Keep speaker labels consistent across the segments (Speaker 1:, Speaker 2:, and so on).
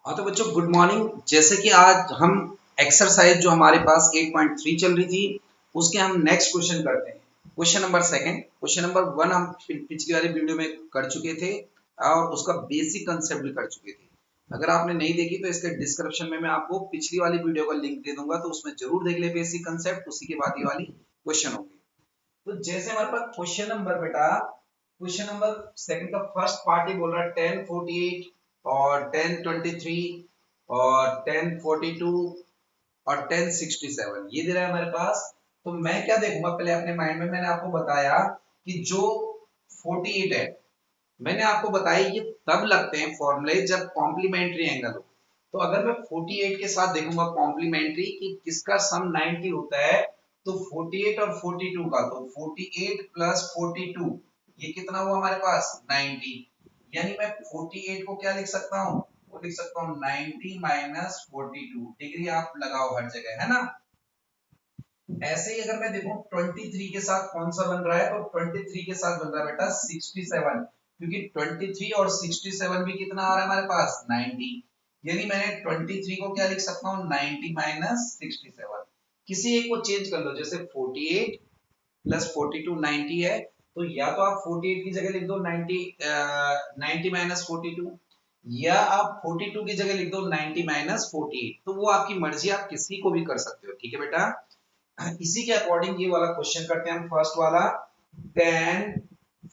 Speaker 1: हाँ तो बच्चों गुड मॉर्निंग। जैसे कि आज हम एक्सरसाइज जो हमारे पास 8.3 चल रही थी उसके हम नेक्स्ट क्वेश्चन करते हैं। Question number second, question number one हम पिछली वाली वीडियो में कर चुके थे और उसका बेसिक कंसेप्ट भी कर चुके थे। अगर आपने नहीं देखी तो इसके डिस्क्रिप्शन में मैं आपको पिछली वाली वीडियो का लिंक दे दूंगा, तो उसमें जरूर देख ले बेसिक कंसेप्ट, उसी के बाद ये वाली क्वेश्चन होंगे। तो जैसे हमारे पास क्वेश्चन नंबर बेटा, क्वेश्चन नंबर सेकंड का फर्स्ट पार्ट ही बोल रहा है 1048 और 1023 और 1042 और 1067 ये दे रहा है हमारे पास। तो मैं क्या देखूंगा पहले अपने माइंड में, मैंने आपको बताया कि जो 48 है, मैंने आपको बताया ये तब लगते हैं फॉर्मूले जब कॉम्प्लीमेंट्री एंगल हो। तो अगर मैं 48 के साथ देखूंगा कॉम्प्लीमेंट्री कि किसका सम 90 होता है, तो 48 और 42 का, तो 48 प्लस 42 ये कितना हुआ हमारे पास 90। यानी मैं 48 को क्या लिख सकता हूँ, वो लिख सकता हूँ 90 माइनस 42 डिग्री। आप लगाओ हर जगह, है ना। ऐसे ही अगर मैं देखूं 23 के साथ कौन सा बन रहा है, तो 23 के साथ बन रहा है बेटा 67, क्योंकि 23 और 67 भी कितना आ रहा है हमारे पास 90। यानी मैंने 23 को क्या लिख सकता हूँ 90 माइनस 67। किसी एक को चेंज कर लो, जैसे 48 प्लस 42 90 है, तो या तो आप 48 की जगह लिख दो 90 90 माइनस 42, या आप 42 की जगह लिख दो 90 माइनस 48। तो वो आपकी मर्जी, आप किसी को भी कर सकते हो, ठीक है बेटा। इसी के अकॉर्डिंग ये वाला क्वेश्चन करते हैं हम। फर्स्ट वाला 10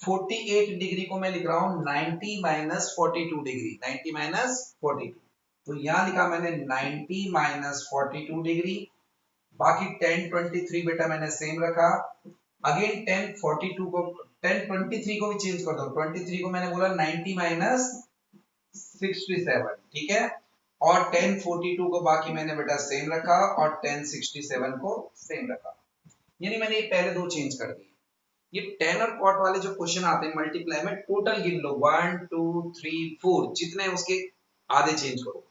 Speaker 1: 48 डिग्री को मैं लिख रहा हूं 90 माइनस 42 डिग्री, 90 माइनस 42। तो यहां लिखा मैंने 90 माइनस 42 डिग्री। बाकी 1023 बेटा मैंने सेम रखा। अगेन 1042 को 1023 को भी चेंज कर दो, 23 को मैंने बोला 90 माइनस 67, ठीक है। और 1042 को बाकी मैंने बेटा सेम रखा और 1067 को सेम रखा। यानी मैंने ये पहले दो चेंज कर दिए। ये 10 और कॉट वाले जो क्वेश्चन आते हैं मल्टीप्लाई में, टोटल गिन लो 1 2 3 4, जितने उसके आधे चेंज करो।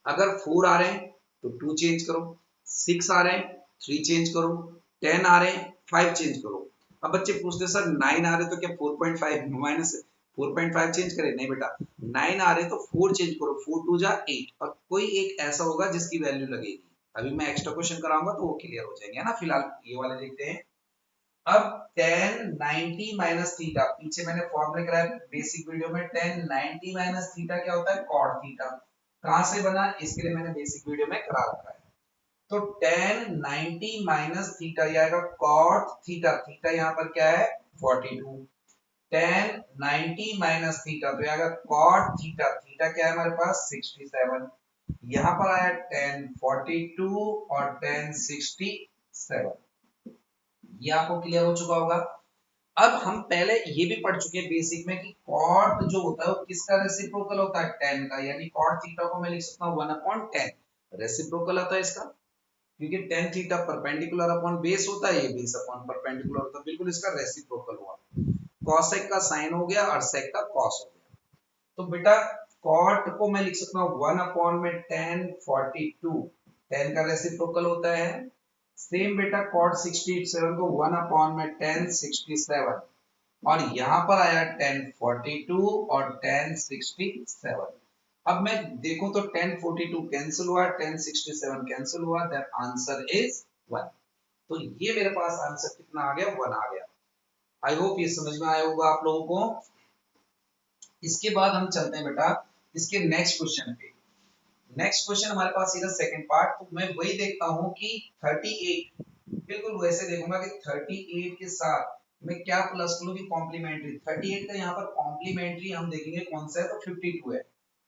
Speaker 1: अगर 4 आ रहे हैं तो 2 चेंज करो, 6 आ रहे हैं 3 चेंज करो, 10 आ रहे हैं 5 चेंज करो। अब बच्चे पूछते सर 9 आ रहे तो क्या 4.5 माइनस 4.5 चेंज करें? नहीं बेटा, 9 आ रहे तो 4 चेंज करो, 4 2 जा 8, और कोई एक ऐसा होगा जिसकी वैल्यू लगेगी। अभी मैं एक्स्ट्रा क्वेश्चन कराऊंगा तो वो क्लियर हो जाएंगे, है ना। फिलहाल ये वाले देखते हैं। अब tan 90 माइनस थीटा, पीछे मैंने फॉर्मूला कराया बेसिक वीडियो में, tan 90 माइनस थीटा क्या होता है cot थीटा। कहां से बना, इसके लिए मैंने बेसिक वीडियो में करा रखा है। तो tan 90 माइनस थीटा ये आएगा cot थीटा, थीटा यहाँ पर क्या है 42। tan 90 माइनस थीटा तो आएगा cot थीटा, थीटा क्या है हमारे पास 67। यहाँ पर आया tan 42 और tan 67। ये आपको क्लियर हो चुका होगा। अब हम पहले ये भी पढ़ चुके हैं बेसिक में कि कॉट जो होता है वो किसका रेसिप्रोकल होता है, tan का। यानी कॉट थीटा को मैं लिख सकता हूँ 1/10, रेसिप्रोकल होता है इसका, क्योंकि tan theta perpendicular upon base होता है, ये बेस अपॉन परपेंडिकुलर होता है, बिल्कुल इसका रेसिप्रोकल हुआ। कॉसेक का साइन हो गया और सेक का कॉस हो गया। तो बेटा कॉट को मैं लिख सकता हूँ 1/tan 42, tan का रेसिप्रोकल होता है। सेम बेटा cot 67 को 1/tan 67, और यहां पर आया tan 42 और tan 67। अब मैं देखूं तो tan 42 कैंसिल हुआ, tan 67 कैंसिल हुआ, दैट आंसर इज 1। तो ये मेरे पास आंसर कितना आ गया, 1 आ गया। आई होप ये समझ में आया होगा आप लोगों को। इसके बाद हम चलते हैं बेटा इसके नेक्स्ट क्वेश्चन पे। नेक्स्ट क्वेश्चन हमारे पास इधर सेकंड पार्ट, तो मैं वही देखता हूं कि 38, बिल्कुल वैसे देखूंगा कि 38 के साथ मैं क्या प्लस करूं कि कॉम्प्लीमेंट्री। 38 का यहाँ पर कॉम्प्लीमेंट्री हम देखेंगे कौन सा है, तो 52 है।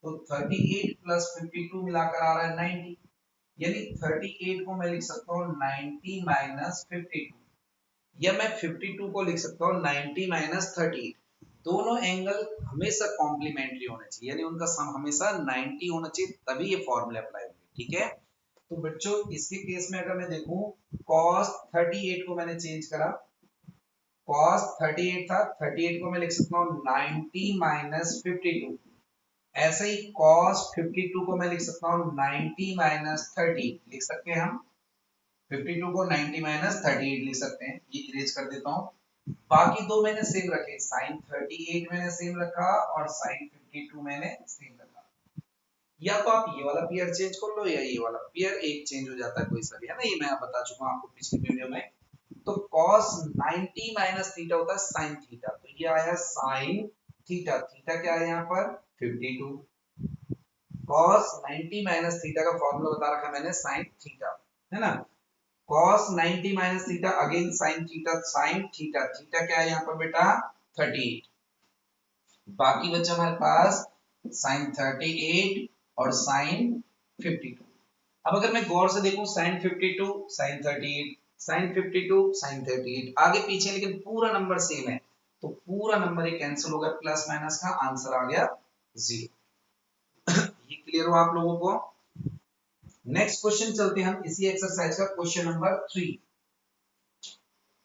Speaker 1: तो 38 प्लस 52 मिलाकर आ रहा है 90। यानी 38 को मैं लिख सकता हूँ 90 माइनस 52, या मैं 52 को लिख सकता हूँ 90 माइनस 38। दोनों एंगल हमेशा कॉम्प्लीमेंट्री होने चाहिए, यानी उनका सम हमेशा 90 होना चाहिए, तभी ये फॉर्मूले अप्लाई होंगे, ठीक है। तो बच्चों इसके केस में अगर मैं देखूं cos 38 को मैंने चेंज करा, cos 38 था, 38 को मैं लिख सकता हूँ 90 माइनस 52। ऐसे ही cos 52 को मैं लिख सकता हूँ 90 माइनस 30, लिख सकते हैं हम 52 को 90 माइनस 38 लिख सकते हैं। ये इरेज कर देता हूँ। बाकी दो मैंने सेम रखे, sin 38 मैंने सेम रखा और sin 52 मैंने सेम रखा। या तो आप ये वाला पेयर चेंज कर लो या ये वाला पेयर, एक चेंज हो जाता है कोई सा भी, है ना, ये मैं बता चुका हूँ आपको पिछली वीडियो में। तो cos 90 माइनस थीटा होता है sin थीटा, तो ये आया sin थीटा, थीटा क्या है यहाँ पर 52। cos 90 माइनस थीटा का फॉर्मूला बता रखा मैंने sin थीटा, है ना। cos 90 minus theta again sin theta, sin theta, theta क्या है यहाँ पर बेटा 38। बाकी बचा हमारे पास sin 38 और sin 52। अब अगर मैं गौर से देखूं sin 52 sin 38 sin 52 sin 38 आगे पीछे, लेकिन पूरा नंबर सेम है, तो पूरा नंबर ये कैंसिल हो गया, प्लस माइनस का आंसर आ गया 0। ये क्लियर हो आप लोगों को। नेक्स्ट क्वेश्चन चलते हैं हम इसी एक्सरसाइज का, क्वेश्चन नंबर 3।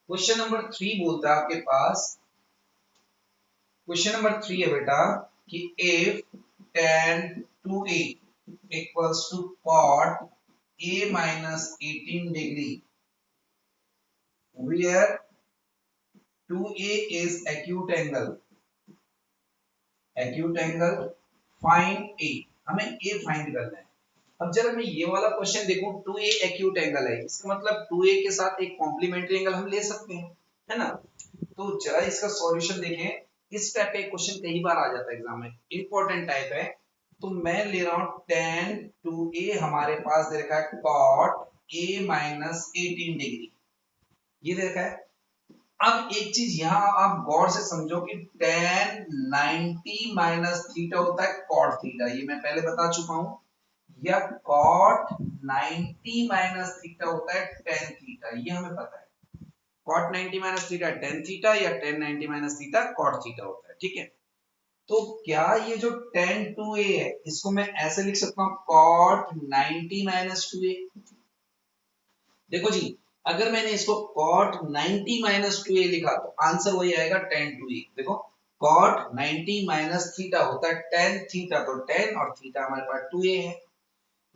Speaker 1: क्वेश्चन नंबर 3 बोलता है आपके पास, क्वेश्चन नंबर 3 है बेटा कि if tan 2a equals to cot a minus 18 degree where 2a is acute angle find a, हमें a फाइंड करना है। अब जरा मैं ये वाला क्वेश्चन देखूं, 2a एक्यूट एंगल है, इसका मतलब 2a के साथ एक कॉम्प्लीमेंट्री एंगल हम ले सकते हैं, है ना। तो जरा इसका सॉल्यूशन देखें। इस टाइप का क्वेश्चन कई बार आ जाता है एग्जाम में, इंपॉर्टेंट टाइप है। तो मैं ले रहा हूं tan 2a, हमारे पास दे रखा है cot a minus 18 डिग्री, ये दे रखा है। अब एक चीज यहाँ आप गौर से समझो कि tan 90 माइनस थीटा होता है cot थीटा, ये मैं पहले बता चुका हूं, या cot 90 माइनस थीटा होता है tan थीटा, ये हमें पता है। cot 90 minus theta tan theta या tan 90 minus theta cot theta होता है, ठीक है। तो क्या ये जो tan 2a है इसको मैं ऐसे लिख सकता हूं cot 90 माइनस 2a। देखो जी, अगर मैंने इसको cot 90 माइनस 2a लिखा तो आंसर वही आएगा tan 2a। देखो cot 90 माइनस थीटा होता है tan थीटा, तो tan और थीटा हमारे पास 2a है।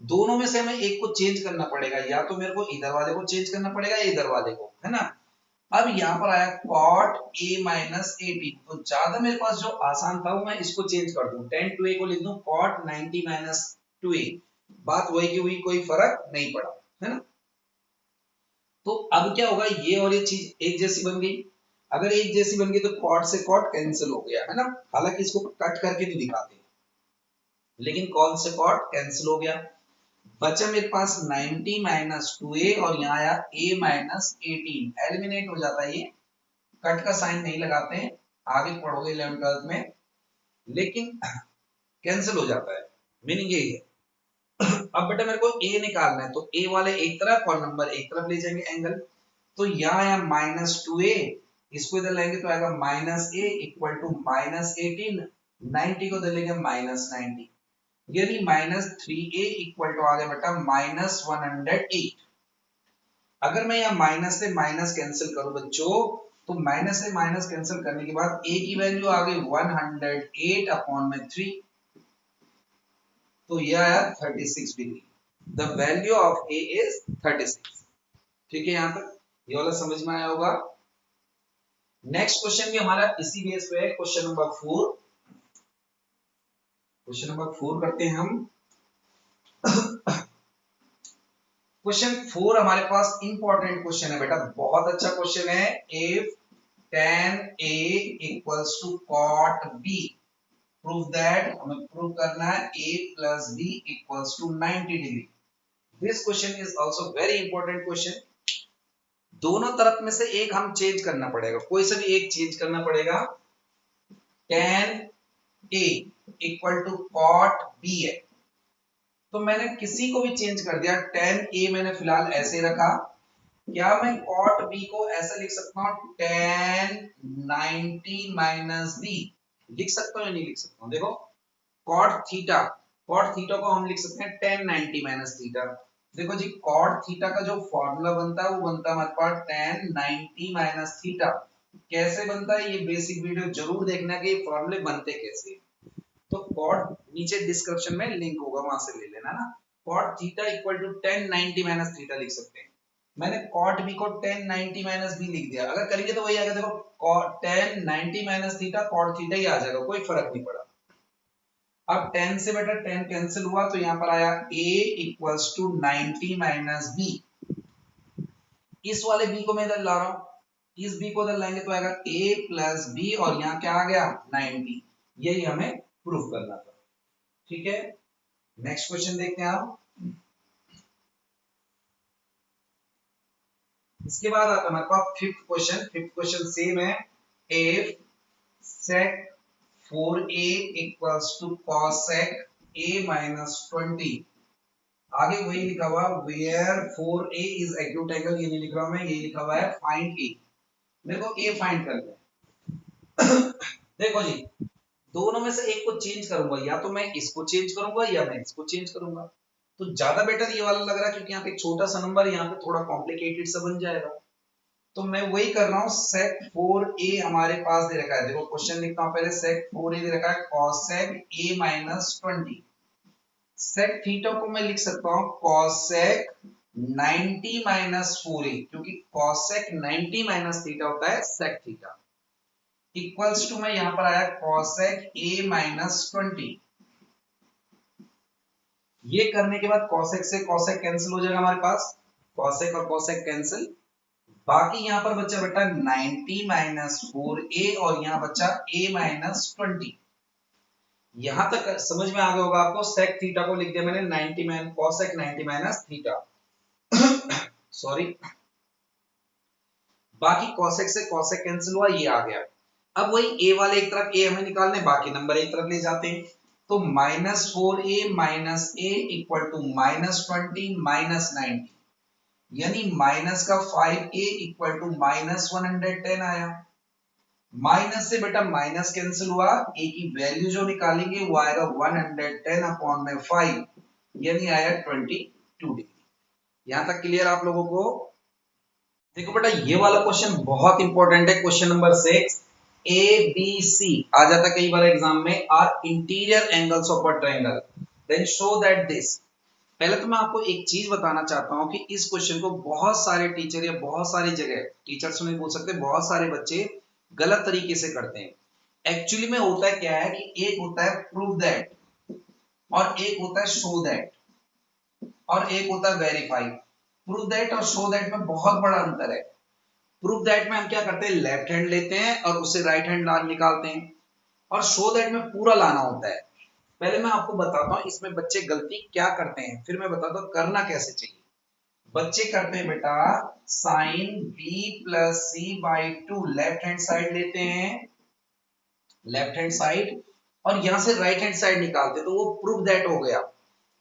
Speaker 1: दोनों में से हमें एक को चेंज करना पड़ेगा, या तो मेरे को इधर वाले को चेंज करना पड़ेगा या इधर वाले को, है ना। अब यहाँ पर आया cot a माइनस 18, तो ज्यादा मेरे पास जो आसान था वो मैं इसको चेंज कर दूं, tan 2a को लिख दूं cot 90 माइनस 2a, बात वही की हुई, कोई फर्क नहीं पड़ा, है ना। तो अब क्या होगा, ये और ये चीज एक जैसी बन गई। अगर एक जैसी बन गई तो cot से cot कैंसिल हो गया, है ना। हालांकि इसको कट करके नहीं दिखाते, लेकिन cot से cot कैंसिल हो गया। बचा मेरे पास 90 माइनस 2a और यहाँ आया a माइनस 18, एलिमिनेट हो जाता है ये, कट का साइन नहीं लगाते हैं, आगे पढ़ोगे 11th 12th में, लेकिन कैंसिल हो जाता है, मीनिंग यही है। अब बेटा मेरे को a निकालना है, तो a वाले एक तरफ और नंबर एक तरफ ले जाएंगे एंगल, तो यहाँ आया माइनस 2a, इसको इधर लेंगे तो आएगा minus a equal to minus 18, 90 को इधर लेंगे माइनस 90, यानी माइनस 3a इक्वल टू आ गया बेटा माइनस 108। अगर मैं यहाँ माइनस से माइनस कैंसिल करूं बच्चों, तो माइनस से माइनस कैंसिल करने के बाद a की वैल्यू आ गई 108 अपॉन में 3, तो यह आया 36 degree. The value of a is 36। ठीक है, यहाँ तक ये वाला समझ में आया होगा। नेक्स्ट क्वेश्चन भी हमारा इसी बेस पे है, क्वेश्चन नंबर 4। क्वेश्चन नंबर 4 करते हैं हम। क्वेश्चन 4 हमारे पास इंपॉर्टेंट क्वेश्चन है बेटा, बहुत अच्छा क्वेश्चन है। If tan a equals to cot b, prove that, हमें प्रूव करना है a plus b equals to 90 degree. This question is also very important question. दोनों तरफ में से एक हम चेंज करना पड़ेगा, कोई सा भी एक चेंज करना पड़ेगा। tan a equal to cot b है, तो मैंने किसी को भी चेंज कर दिया। tan a मैंने फिलहाल ऐसे रखा, क्या मैं cot b को ऐसा लिख सकता हूँ tan 90 माइनस b, लिख सकता हूँ या नहीं लिख सकता हूँ। देखो cot थीटा को हम लिख सकते हैं tan 90 माइनस थीटा। देखो जी, cot थीटा का जो फॉर्मूला बनता है वो बनता है हमारे पास tan 90 माइनस थीटा। कैसे बनता है, ये बेसिक वीडियो जरूर देखना कि ये फॉर्मूले बनते कैसे हैं। तो cot नीचे डिस्क्रिप्शन में लिंक होगा, वहां से ले लेना ना। cot theta equal to tan 90 minus theta लिख सकते हैं। मैंने cot b को tan 90 माइनस b लिख दिया, अगर करेंगे तो वही आएगा। देखो tan 90 minus theta cot theta ही आ जाएगा, कोई फर्क नहीं पड़ा। अब 10 से बेटा 10 कैंसिल हुआ तो यहाँ पर आया a equals to 90 minus B. इस वाले b को मैं इधर ला रहा हूं, इस b को इधर लाएंगे तो आएगा a प्लस बी और यहाँ क्या आ गया 90। यही हमें प्रूफ करना था। ठीक है, नेक्स्ट क्वेश्चन देखते हैं आप। इसके बाद आता है हमारे पास fifth question. Fifth question same है, if sec 4a equals to cos sec a minus 20। आगे वही लिखा हुआ where 4a is acute angle, ये नहीं लिख रहा हूं मैं, ये लिखा हुआ है फाइंड a। मेरे को a फाइंड करना है। देखो जी, दोनों में से एक को चेंज करूंगा, या तो मैं इसको चेंज करूंगा या मैं इसको चेंज करूंगा। तो ज्यादा बेटर ये वाला लग रहा है क्योंकि यहाँ पे एक छोटा सा नंबर, यहाँ पे थोड़ा कॉम्प्लिकेटेड सा बन जाएगा। तो मैं वही कर रहा हूँ, sec 4a हमारे पास दे रखा है। देखो क्वेश्चन लिखता हूँ पहले, sec 4a दे रखा है cos sec a minus 20। sec theta को मैं लिख सकता हूँ cos sec 90 minus 4a, क्योंकि cos sec 90 minus थीटा होता है sec थीटा। इक्वल्स टू मैं यहाँ पर आया cos sec a minus 20। ये करने के बाद cos x से cos sec कैंसिल हो जाएगा हमारे पास, cos sec और cos sec कैंसिल। बाकी यहाँ पर बच्चा बेटा 90 माइनस 4a और यहाँ बच्चा a माइनस 20। यहां तक समझ में आ गया होगा आपको। sec थीटा को लिख दिया मैंने 90 minus cos sec 90 minus theta. Sorry, बाकी cos x से cos sec कैंसिल हुआ, ये आ गया। अब वही a वाले एक तरफ a हमें निकालने, बाकी नंबर एक तरफ ले जाते हैं। तो minus 4a minus a equal to minus 20 minus 90, यानी माइनस का 5a इक्वल टू माइनस 110 आया। माइनस से बेटा माइनस कैंसिल हुआ, a की वैल्यू जो निकालेंगे वो आएगा 110 अपॉन में 5, यानी आया 22 डिग्री। यहां तक क्लियर आप लोगों को? देखो बेटा ये वाला क्वेश्चन बहुत इंपॉर्टेंट है, question number 6। A B C आ जाता कई बार एग्जाम में, are interior angles of a triangle, then show that this. पहले तो मैं आपको एक चीज बताना चाहता हूं कि इस क्वेश्चन को बहुत सारे टीचर या बहुत सारी जगह, टीचर्स नहीं बोल सकते, बहुत सारे बच्चे गलत तरीके से करते हैं। एक्चुअली में होता है क्या है कि एक होता है प्रूव दैट और एक होता है शो दैट और एक होता है वेरीफाई। प्रूव दैट और शो दैट में बहुत बड़ा अंतर है। प्रूव दैट में हम क्या करते हैं, लेफ्ट हैंड लेते हैं और उससे राइट हैंड निकालते हैं, और शो दैट में पूरा लाना होता है। पहले मैं आपको बताता हूं इसमें बच्चे गलती क्या करते हैं, फिर मैं बताता हूं करना कैसे चाहिए। बच्चे करते हैं बेटा sine b plus C by 2, left hand side लेते हैं, लेफ्ट हैंड साइड, और यहां से राइट हैंड साइड निकालते हैं, तो वो प्रूव दैट हो गया।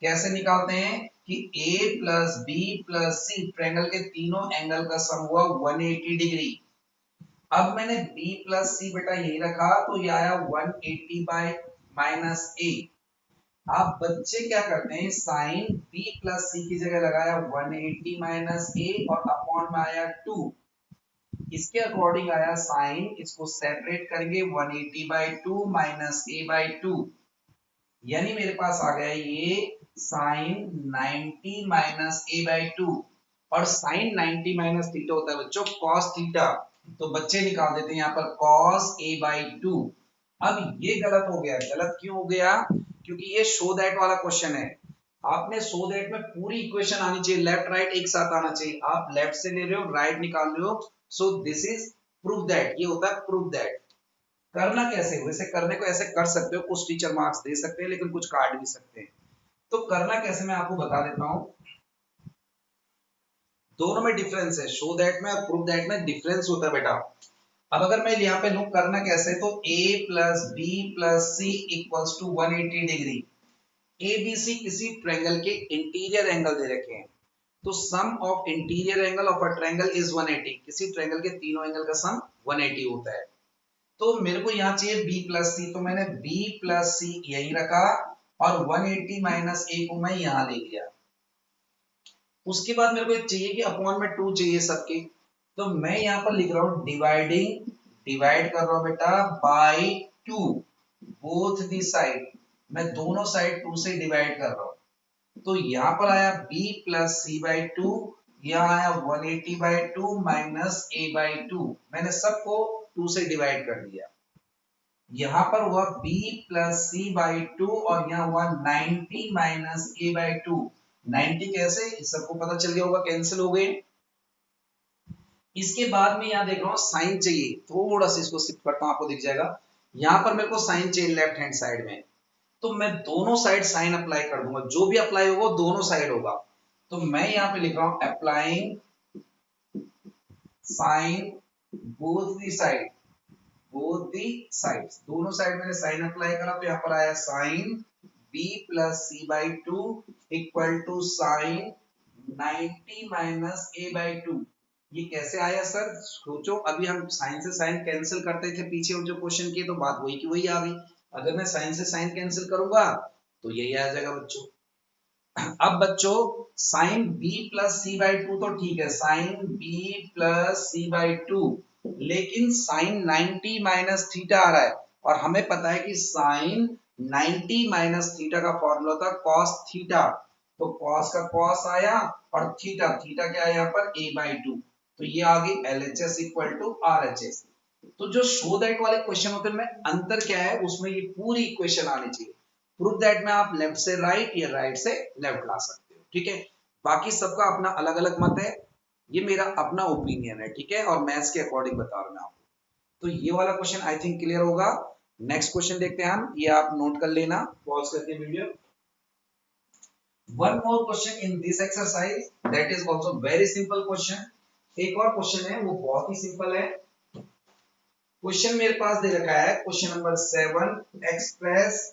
Speaker 1: कैसे निकालते हैं कि a plus B plus C triangle के तीनों एंगल का सम हुआ 180 डिग्री। अब मैंने b प्लस सी बेटा यही रखा तो ये आया 180 बाय माइनस a। आप बच्चे क्या करते हैं, साइन b प्लस सी की जगह लगाया 180 माइनस a और अपॉन में आया 2। इसके अकॉर्डिंग आया साइन, इसको सेपरेट करेंगे 180 बाई 2 माइनस a बाई 2, यानी मेरे पास आ गया ये साइन 90 माइनस a बाई 2। और साइन 90 माइनस थीटा होता है बच्चों cos थीटा, तो बच्चे निकाल देते हैं यहाँ पर cos a बाई 2। अब ये गलत हो गया। गलत क्यों हो गया? क्योंकि ये शो दैट वाला क्वेश्चन है। आपने शो दैट में पूरी इक्वेशन आनी चाहिए, लेफ्ट राइट एक साथ आना चाहिए। आप लेफ्ट से ले रहे हो, राइट निकाल रहे हो, so this is prove that. ये होता है प्रूव दैट। करना कैसे? वैसे करने को ऐसे कर सकते हो, कुछ टीचर मार्क्स दे सकते हैं लेकिन कुछ काट भी सकते हैं। तो करना कैसे मैं आपको बता देता हूं। दोनों में डिफरेंस है, शो दैट में और प्रूव दैट में डिफरेंस होता है बेटा। अब अगर मैं यहाँ पे लूँ करना कैसे, तो a plus B plus C equals to 180 degree. A B C किसी ट्रायंगल के इंटीरियर एंगल दे रखे हैं, तो sum of interior angle of a triangle is 180। किसी ट्रायंगल के तीनों एंगल का सम 180 होता है। तो मेरे को यहाँ चाहिए b प्लस सी, तो मैंने b प्लस सी यही रखा और 180 माइनस a को मैं यहाँ ले लिया। उसके बाद मेरे को एक चाहिए कि अपॉन में 2 चाहिए सबके, तो मैं यहाँ पर लिख रहा हूँ डिवाइडिंग, डिवाइड कर रहा हूँ बेटा बाय 2 बोथ दी साइड। मैं दोनों साइड 2 से डिवाइड कर रहा हूँ, तो यहाँ पर आया b प्लस सी बाई 2, यहाँ आया 180 बाई 2 माइनस a बाई 2। मैंने सबको 2 से डिवाइड कर दिया। यहाँ पर हुआ b plus C by two और यहाँ हुआ 90 माइनस a बाई टू। 90 कैसे, इस सबको पता चल गया होगा, कैंसिल हो गए। इसके बाद में यहाँ देख रहा हूँ साइन चाहिए, थोड़ा सा इसको शिफ्ट करता हूँ, आपको दिख जाएगा। यहाँ पर मेरे को साइन चाहिए लेफ्ट हैंड साइड में, तो मैं दोनों साइड साइन अप्लाई कर दूंगा, जो भी अप्लाई होगा दोनों साइड होगा। तो मैं यहाँ पे लिख रहा हूँ applying sine both the side, both the sides, दोनों साइड मैंने साइन अप्लाई करा, तो यहाँ पर आया sine b plus C by two equal to sine 90 minus a by two. ये कैसे आया सर, सोचो, अभी हम साइन से साइन कैंसिल करते थे पीछे जो क्वेश्चन किए, तो बात वही की वही आ गई। अगर मैं साइन से साइन कैंसिल करूंगा तो यही आ जाएगा बच्चों। अब बच्चों sine b plus C by two तो ठीक है, sine b plus C by two, लेकिन साइन 90 माइनस थीटा आ रहा है, और हमें पता है कि साइन 90 माइनस थीटा का फॉर्मूला था कॉस थीटा। तो कॉस का कॉस आया और थीटा, थीटा क्या है यहाँ पर a बाई टू, तो ये आ गई LHS इक्वल टू RHS। तो जो शो दैट वाले क्वेश्चन होते हैं, में अंतर क्या है, उसमें ये पूरी इक्वेशन आनी चाहिए। प्रूव दैट में आप लेफ्ट से राइट या राइट से लेफ्ट ला सकते हो, ठीक है। बाकी सबका अपना अलग अलग मत है, ये मेरा अपना ओपिनियन है, ठीक है, और मैथ्स के अकॉर्डिंग बता रहा हूं मैं आपको। तो ये वाला क्वेश्चन आई थिंक क्लियर होगा। नेक्स्ट क्वेश्चन देखते हैं हम, ये आप नोट कर लेना पॉज करके video. One more question in this exercise that is also very simple question. एक और क्वेश्चन है वो बहुत ही सिंपल है। क्वेश्चन मेरे पास दे रखा है, question number 7, express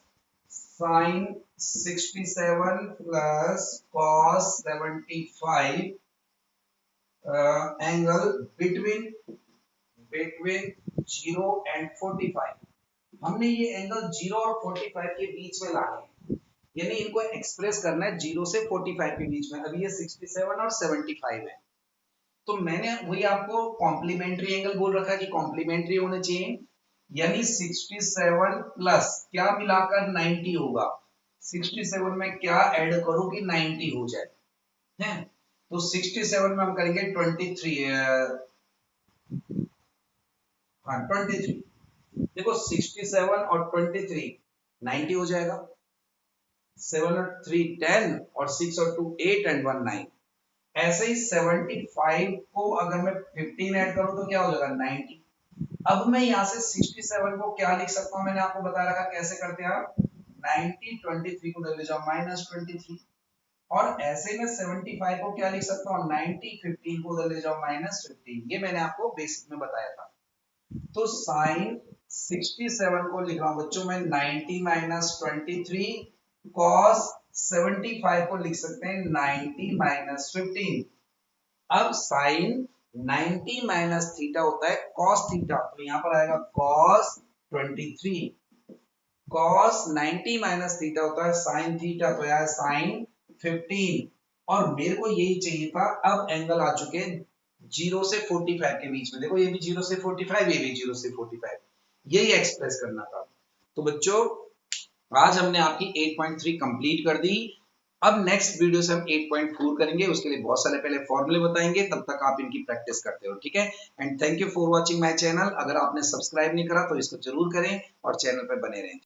Speaker 1: sin 67 plus cos 75 angle between 0 and 45। हमने ये एंगल 0 और 45 के बीच में लाने हैं, यानी इनको एक्सप्रेस करना है 0 से 45 के बीच में। अभी ये 67 और 75 है, तो मैंने वही आपको कॉम्प्लीमेंट्री एंगल बोल रखा है कि कॉम्प्लीमेंट्री होने चाहिए, यानी 67 प्लस क्या मिलाकर 90 होगा। 67 में क्या ऐड करो कि 90 हो जाए, हैं? तो 67 में हम करेंगे 23, हाँ 23। देखो 67 और 23 90 हो जाएगा, 7 और 3 10 और 6 और 2 8 एंड 1 9। ऐसे ही 75 को अगर मैं 15 ऐड करूं तो क्या हो जाएगा 90। अब मैं यहाँ से 67 को क्या लिख सकता हूँ, मैंने आपको बता रखा कैसे करते हैं आप, 90 23 को ले जाओ -23, और ऐसे में 75 को क्या लिख सकता हूँ, 90 15 को ले जाओ -15। ये मैंने आपको बेसिक में बताया था। तो साइन 67 को लिख रहा हूँ बच्चों मैं 90 -23, कॉस 75 को लिख सकते हैं 90 -15। अब साइन 90 माइनस थीटा होता है कॉस थीटा, तो यहाँ पर आएगा कॉस 23। कॉस 90 माइनस थीटा होता है साइन थीटा, तो यहाँ साइन 15। और मेरे को यही चाहिए था। अब एंगल आ चुके हैं 0 से 45 के बीच में, देखो ये भी 0 से 45, ये भी 0 से 45, यही एक्सप्रेस करना था। तो बच्चों आज हमने आपकी 8.3 कंप्लीट कर दी। अब नेक्स्ट वीडियो से हम 8.4 करेंगे, उसके लिए बहुत सारे पहले फॉर्मूले बताएंगे, तब तक आप इनकी प्रैक्टिस करते हो, ठीक है। And thank you for watching my channel. अगर आपने सब्सक्राइब नहीं करा तो इसको जरूर करें और चैनल पर बने रहें।